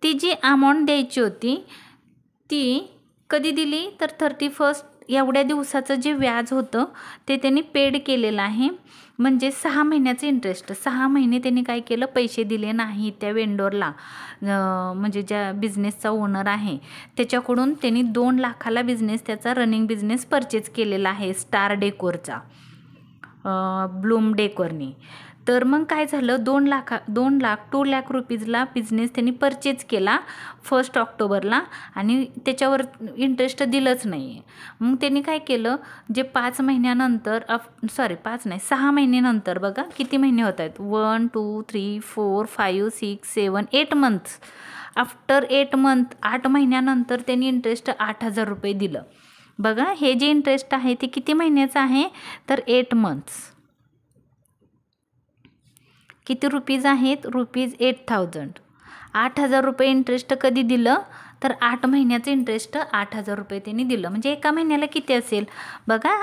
ती जी अमाऊंट द्यायची होती ती कधी दिली? तर 31st एवढ्या दिवसाचं जे व्याज होतं ते त्यांनी पेड केलेलं आहे. म्हणजे 6 महिन्याचं इंटरेस्ट. 6 महिने त्यांनी काय केलं? पैसे दिले नाही त्या वेंडोरला, म्हणजे ज्या बिझनेसचा ओनर आहे त्याच्याकडून त्यांनी 2 लाखाला बिझनेस, त्याचा रनिंग बिझनेस परचेस केलेला आहे स्टार डेकोरचा, ब्लूम डेकोरनी. तर मग काय झालं? 2 लाख रुपीजला बिझनेस त्यांनी परचेज केला 1 ऑक्टोबरला आणि त्याच्यावर इंटरेस्ट दिलंच नाही आहे. मग त्यांनी काय केलं? जे 5 महिन्यानंतर 5 नाही 6 महिन्यानंतर, बघा किती महिने होत आहेत, 1 2 3 4 5 6 7 8 मंथ्स. आफ्टर 8 मंथ, 8 महिन्यानंतर त्यांनी इंटरेस्ट 8,000 रुपये दिलं. बघा हे जे इंटरेस्ट आहे ते किती महिन्याचं आहे? तर 8 मंथ्स. किती रुपीज आहेत? रुपीज 8,000. 8,000 रुपये इंटरेस्ट कधी दिलं? तर 8 महिन्याचं इंटरेस्ट 8,000 रुपये त्यांनी दिलं. म्हणजे एका महिन्याला किती असेल? बघा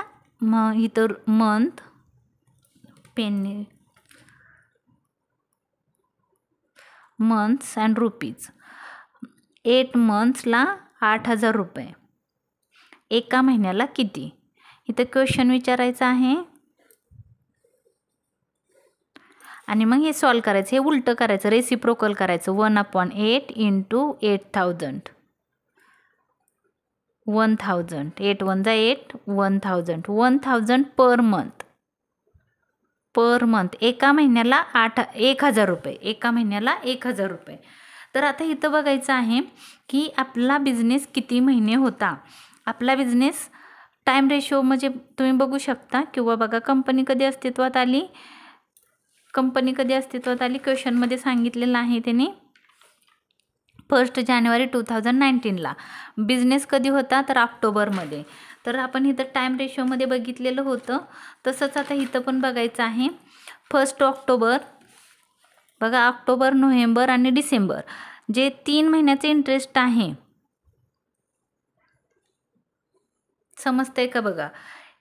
इथं मंथ, पेनने मंथ्स अँड रुपीज. 8 मंथ्सला 8,000 रुपये. एका महिन्याला किती? इथं क्वेश्चन विचारायचं आहे आणि मग हे सॉल्व करायचं. हे उलटं करायचं, रेसिप्रोकल करायचं. 1/8 इंटू 8,000. 1,000. 8 1 जा 8, 1,000. 1,000 पर मंथ. पर मंथ एका महिन्याला 1,000 रुपये. एका महिन्याला 1,000 रुपये. तर आता इथं बघायचं आहे की आपला बिझनेस किती महिने होता. आपला बिझनेस टाईम रेशो म्हणजे तुम्ही बघू शकता, किंवा बघा कंपनी कधी अस्तित्वात आली. क्वेश्चनमध्ये सांगितलेलं आहे त्यांनी 1 जानेवारी 2019ला. बिझनेस कधी होता? तर ऑक्टोबरमध्ये. तर आपण इथं टाईम रेशोमध्ये बघितलेलं होतं. तसंच आता इथं पण बघायचं आहे. 1 ऑक्टोबर, बघा ऑक्टोबर, नोव्हेंबर आणि डिसेंबर जे 3 महिन्याचे इंटरेस्ट आहे. समजतंय का? बघा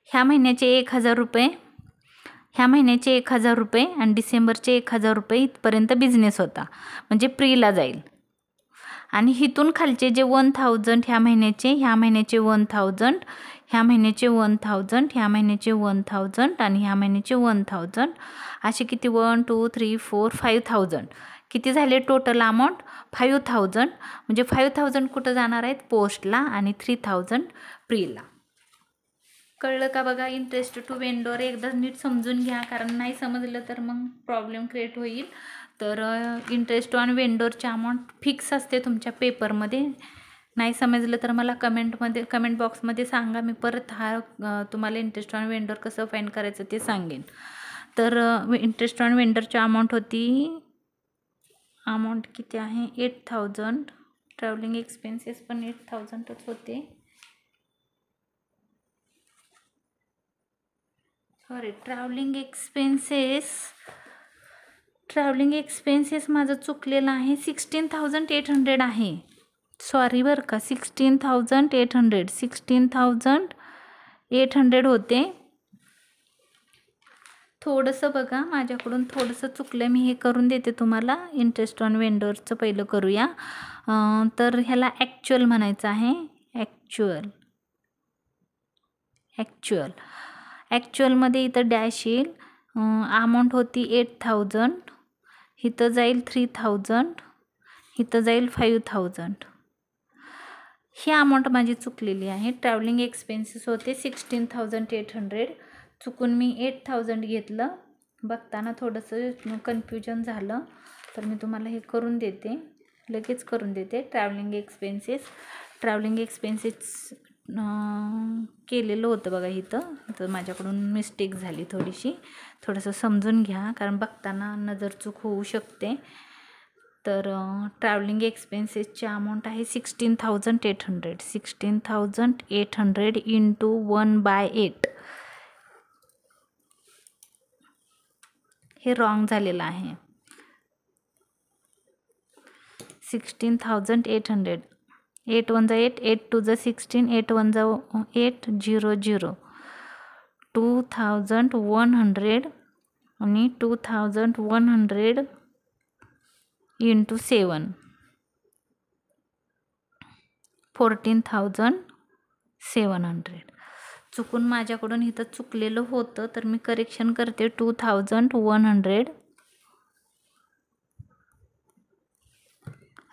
ह्या महिन्याचे 1,000 रुपये, ह्या महिन्याचे 1,000 रुपये आणि डिसेंबरचे 1,000 रुपये इथपर्यंत बिझनेस होता, म्हणजे प्रीला जाईल. आणि इथून खालचे जे 1,000 ह्या महिन्याचे 1,000, ह्या महिन्याचे 1,000, ह्या महिन्याचे 1,000 आणि ह्या महिन्याचे 1,000, असे किती 1 2 3 4 5,000. किती झाले टोटल अमाऊंट? 5,000. म्हणजे 5,000 कुठं जाणार आहेत? पोस्टला आणि 3,000 प्रीला. कळलं का? बघा इंटरेस्ट टू वेंडोर एकदा नीट समजून घ्या, कारण नाही समजलं तर मग प्रॉब्लेम क्रिएट होईल. तर इंटरेस्ट ऑन वेंडोरची अमाऊंट फिक्स असते तुमच्या पेपरमध्ये. नाही समजलं तर मला कमेंट बॉक्समध्ये सांगा. मी परत तुम्हाला इंटरेस्ट ऑन वेंडोर कसं फाइंड करायचं ते सांगेन. तर इंटरेस्ट ऑन वेंडरची अमाऊंट होती, अमाऊंट किती आहे? 8,000. ट्रॅव्हलिंग एक्सपेन्सेस पण 8,000च होते. सॉरी, ट्रॅव्हलिंग एक्सपेन्सेस माझं चुकलेलं आहे. 16,800 आहे. सॉरी बरं का, 16,800 होते. थोडंसं बघा माझ्याकडून थोडंसं चुकलं, मी हे करून देते तुम्हाला. इंटरेस्ट ऑन वेंडरचं पहिलं करूया. तर ह्याला ॲक्च्युअल म्हणायचं आहे. ॲक्च्युअलमध्ये इथं डॅश येईल. अमाऊंट होती 8,000, इथं जाईल 3,000, इथं जाईल 5,000. ही अमाऊंट माझी चुकलेली आहे. ट्रॅव्हलिंग एक्सपेन्सेस होते 16,800, चुकून मी 8,000 घेतलं. बघताना थोडंसं कन्फ्युजन झालं, तर मी तुम्हाला हे करून देते, लगेच करून देते. ट्रॅव्हलिंग एक्सपेन्सेस केलेलं होतं बघा इथं. तर माझ्याकडून मिस्टेक झाली थोडीशी, थोडंसं समजून घ्या, कारण बघताना नजर चूक होऊ शकते. तर ट्रॅव्हलिंग एक्सपेन्सेसची अमाऊंट आहे 16,800. 16,800 इंटू 1/8. हे रॉंग झालेलं आहे. 16,800. 8 1 8, 8 2 16, 8 1 8, 0 0. 2,100 आणि 2,100 into 7, 14,700. चुकून माझ्याकडून इथं चुकलेलं होतं तर मी करेक्शन करते. 2,100.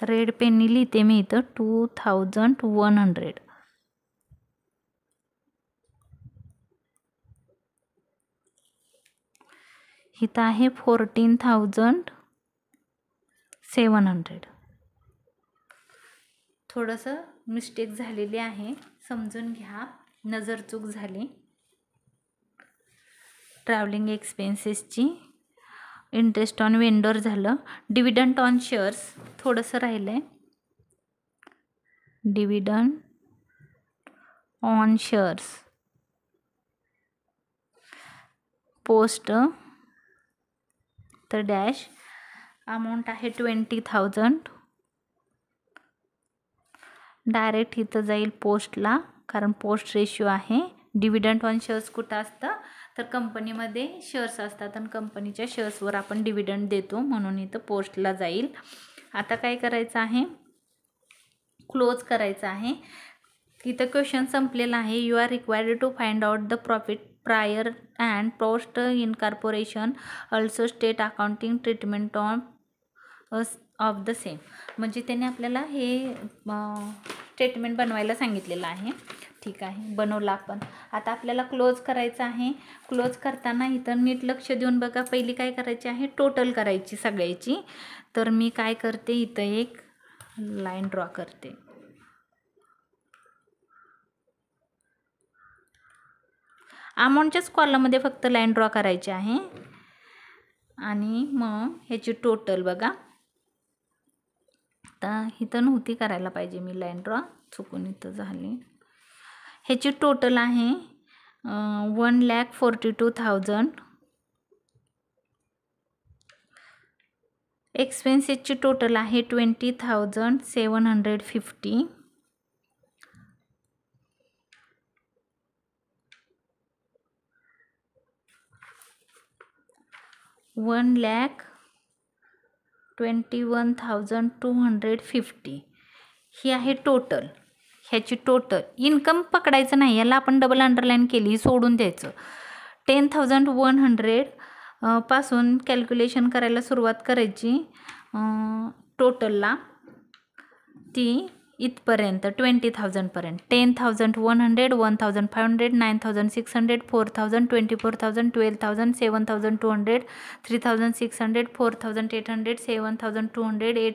रेड पेननी लिहिते मी इथं 2,100. इथं आहे 14,700. थोडंसं मिस्टेक झालेली आहे, समजून घ्या, नजर चूक झाली. ट्रॅव्हलिंग एक्सपेन्सेसची. इंटरेस्ट ऑन वेंडर झालं. डिव्हिडंड ऑन शेअर्स थोडंसं राहिलं आहे. Dividend on shares. पोस्ट तर डॅश. अमाऊंट आहे 20,000. डायरेक्ट इथं जाईल पोस्टला, कारण पोस्ट रेशिओ आहे. डिव्हिडंड ऑन शेअर्स कुठं असतं तर कंपनीमध्ये शेअर्स असतात आणि कंपनीच्या शेअर्सवर आपण डिव्हिडंड देतो, म्हणून इथं पोस्टला जाईल. आता काय करायचं आहे, क्लोज करायचं आहे. इथं क्वेश्चन संपलेला आहे. You are required to find out the profit prior and post incorporation, also state accounting treatment of the same. म्हणजे त्याने आपल्याला हे स्टेटमेंट बनवायला सांगितलेलं आहे. ठीक आहे, बनवलं आपण. आता आपल्याला क्लोज करायचं आहे. क्लोज करताना इथं नीट लक्ष देऊन बघा. पहिली काय करायची आहे, टोटल करायची सगळ्याची. तर मी काय करते, इथं एक लाईन ड्रॉ करते. अमाऊंटच्याच कॉलममध्ये फक्त लाईन ड्रॉ करायची आहे आणि मग ह्याची टोटल बघा. आता इथं नव्हती करायला पाहिजे मी लाईन ड्रॉ, चुकून इथं झाली. ह्याची टोटल आहे 1,42,000. एक्सपेन्सेसची टोटल आहे 20,750. $1,21,250 ही आहे टोटल. ह्याची टोटल इन्कम पकडायचं नाही, याला आपण डबल अंडरलाईन केली, सोडून द्यायचं. 10,100 पासून कॅल्क्युलेशन करायला सुरुवात करायची. टोटलला ती इथपर्यंत 20,000 पर्यंत. 10,100, 1,500, 9,600, 4,000, 24,000, 12,000, 7,200, 3,600, 4,800, 7,200,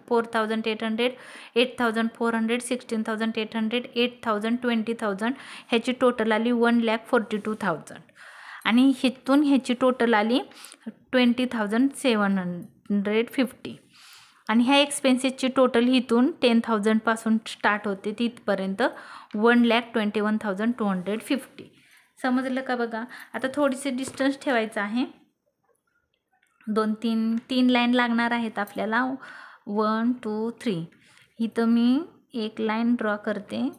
4,800, 8,400, 16,800, 8,000, 20,000. ह्याची टोटल आली 1,42,000 आणि हिथून ह्याची टोटल आली 20,750. आणि ह्या एक्सपेन्सेसची टोटल इथून 10,000 पासून स्टार्ट होते तिथपर्यंत 1,21,250. समजलं का बघा. आता थोडीशी डिस्टन्स ठेवायचं आहे. 2-3 लाईन लागणार आहेत आपल्याला. 1 2 3. इथं मी एक लाईन ड्रॉ करते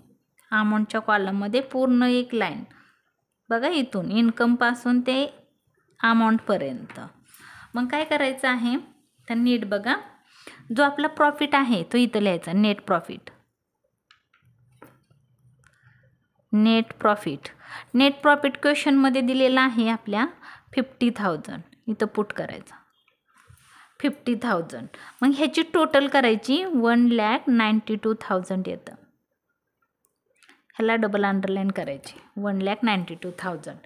अमाऊंटच्या कॉलममध्ये, पूर्ण एक लाईन बघा, इथून इन्कमपासून ते अमाऊंटपर्यंत. मग काय करायचं आहे तर नीट बघा. जो आपला प्रॉफिट आहे तो इथं लिहायचा, net profit. Net profit. Net profit क्वेश्चनमध्ये दिलेला आहे आपल्या 50,000. इथं पुट करायचा 50,000. मग ह्याची टोटल करायची 1,92,000 येतं. ह्याला डबल अंडरलाईन करायची. 1,92,000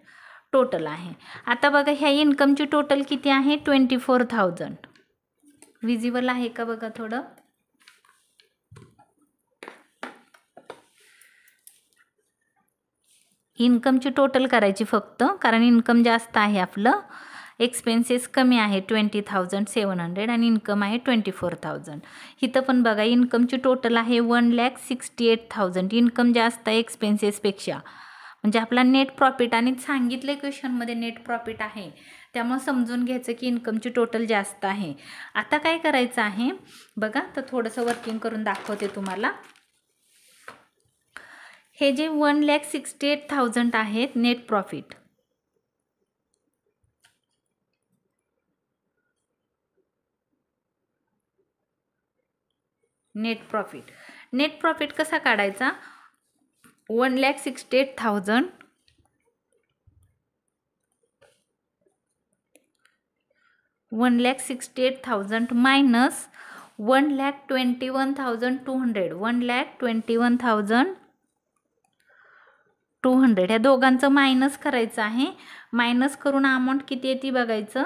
टोटल आहे. आता बघा ह्या इन्कमची टोटल किती आहे, 24,000. विजिबल आहे का बघा थोडं. इन्कमची टोटल करायची फक्त, कारण इन्कम जास्त आहे आपलं. एक्सपेन्सेस कमी आहे 20,700 आणि इन्कम आहे 24,000. इथं पण बघा इन्कमची टोटल आहे 1,68,000. इन्कम जास्त आहे एक्सपेन्सेसपेक्षा. म्हणजे आपला नेट प्रॉफिट, आणि सांगितले क्वेश्चनमध्ये नेट प्रॉफिट आहे त्यामुळे समजून घ्यायचं की इन्कमची टोटल जास्त आहे. आता काय करायचं आहे बघा, तर थोडंसं वर्किंग करून दाखवते तुम्हाला. हे जे 1,68,000 आहेत नेट प्रॉफिट, नेट प्रॉफिट कसा काढायचा? 1,68,000 मायनस 1,21,200 1,21,200 ह्या दोघांचं मायनस करायचं आहे. मायनस करून अमाऊंट किती येते बघायचं.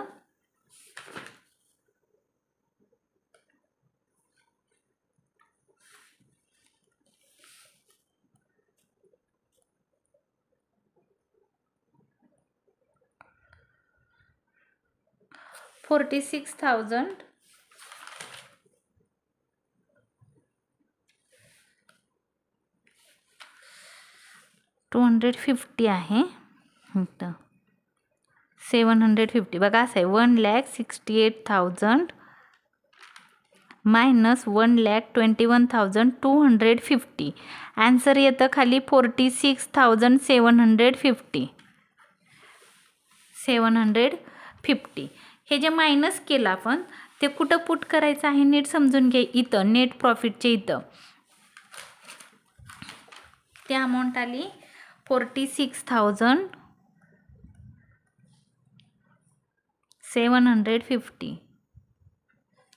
46,250 आहे. 750 बघा असं आहे. 1,68,000 मायनस 1,21,250. आन्सर येतं खाली 46,750. 750. हे जे मायनस केलं आपण ते कुठं पुट करायचं आहे नीट समजून घ्या. इथं नेट प्रॉफिटचे इथं ते अमाऊंट आली 46,750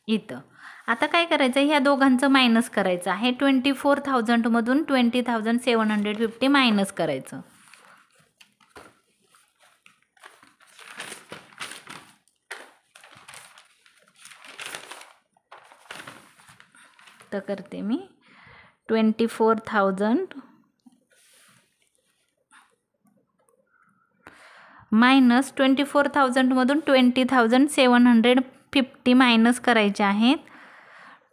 इथं. आता काय करायचं, ह्या दोघांचं मायनस करायचं आहे. 24,000 मधून 20,750 मायनस करायचं. तर करते मी 24,000 मायनस 24,000 मधून 20,750 मायनस करायचे आहेत.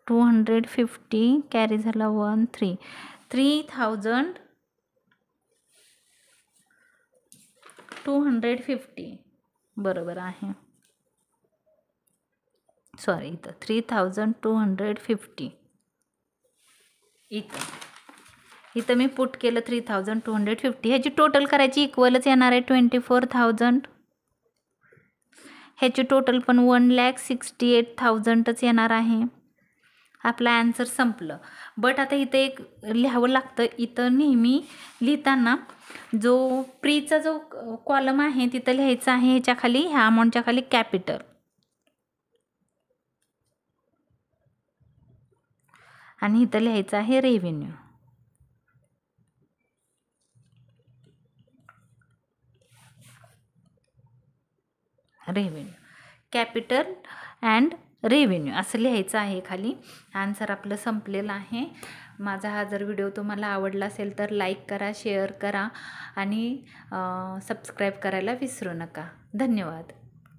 250 कॅरी झाला 3,250 बरोबर आहे. सॉरी, इथं 3,250 इथं मी पुट केलं 3,250. ह्याची टोटल करायची इक्वलच येणार आहे 24,000. ह्याची टोटल पण 1,68,000च येणार आहे. आपला आन्सर संपलं. बट आता इथं एक लिहावं लागतं. इथं नेहमी लिहिताना जो प्रीचा जो कॉलम आहे तिथं लिहायचं आहे ह्याच्या खाली, ह्या अमाऊंटच्या खाली कॅपिटल, आणि इथं लिहायचं आहे रेव्हेन्यू. कॅपिटल अँड रेव्हेन्यू असं लिहायचं आहे खाली. आन्सर आपलं संपलेलं आहे. माझा हा जर व्हिडिओ तुम्हाला आवडला असेल तर लाईक करा, शेअर करा आणि सबस्क्राईब करायला विसरू नका. धन्यवाद.